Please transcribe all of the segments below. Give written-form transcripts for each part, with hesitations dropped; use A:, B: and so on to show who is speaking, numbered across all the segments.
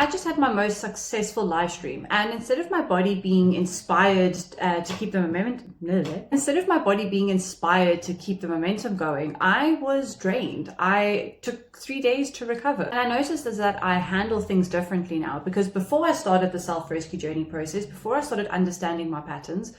A: I just had my most successful live stream, and instead of my body being inspired to keep the momentum, going, I was drained. I took 3 days to recover, and I noticed is that I handle things differently now, because before I started the self-rescue journey process, before I started understanding my patterns,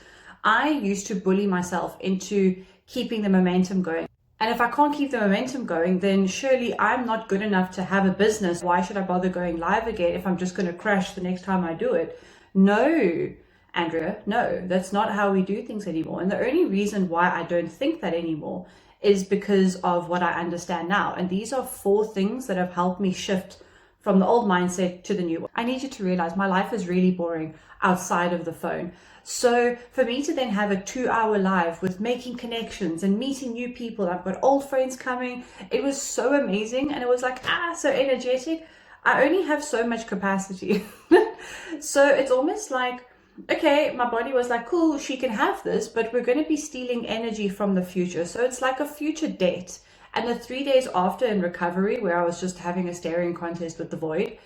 A: I used to bully myself into keeping the momentum going. And if I can't keep the momentum going, then surely I'm not good enough to have a business. Why should I bother going live again if I'm just going to crash the next time I do it? No, Andrea, no, that's not how we do things anymore. And the only reason why I don't think that anymore is because of what I understand now. And these are 4 things that have helped me shift from the old mindset to the new one. I need you to realize my life is really boring outside of the phone. So for me to then have a 2-hour live with making connections and meeting new people, I've got old friends coming, it was so amazing. And it was like, so energetic. I only have so much capacity. So it's almost like, okay, my body was like, cool, she can have this, but we're going to be stealing energy from the future. So it's like a future debt. And the 3 days after in recovery, where I was just having a staring contest with the void,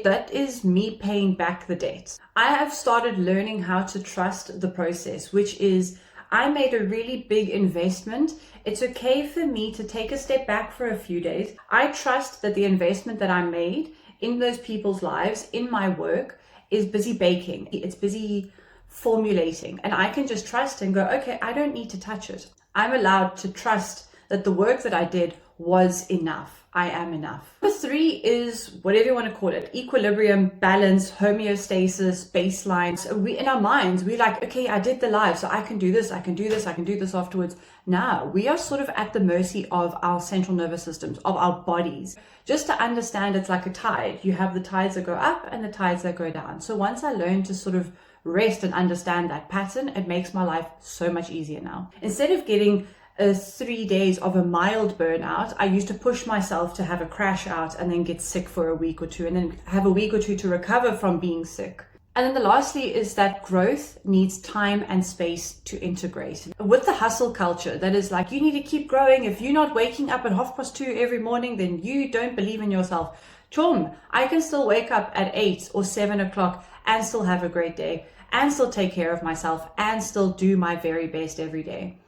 A: that is me paying back the debt. I have started learning how to trust the process, which is I made a really big investment. It's okay for me to take a step back for a few days. I trust that the investment that I made in those people's lives, in my work, is busy baking. It's busy formulating. And I can just trust and go, okay, I don't need to touch it. I'm allowed to trust that the work that I did was enough. I am enough. Number 3 is whatever you want to call it: equilibrium, balance, homeostasis, baseline. So we, in our minds, we're like, okay, I did the live, so I can do this, I can do this, I can do this afterwards. Now we are sort of at the mercy of our central nervous systems, of our bodies. Just to understand, it's like a tide. You have the tides that go up and the tides that go down. So once I learned to sort of rest and understand that pattern, it makes my life so much easier now. Instead of getting 3 days of a mild burnout, I used to push myself to have a crash out and then get sick for a week or 2, and then have a week or 2 to recover from being sick. And then the lastly is that growth needs time and space to integrate. With the hustle culture, that is like, you need to keep growing. If you're not waking up at 2:30 every morning, then you don't believe in yourself. Chum, I can still wake up at 8 or 7 o'clock and still have a great day, and still take care of myself, and still do my very best every day.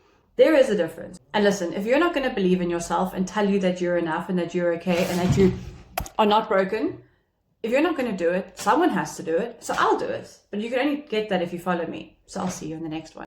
A: There is a difference. And listen, if you're not going to believe in yourself and tell you that you're enough and that you're okay and that you are not broken, if you're not going to do it, someone has to do it. So I'll do it. But you can only get that if you follow me. So I'll see you in the next one.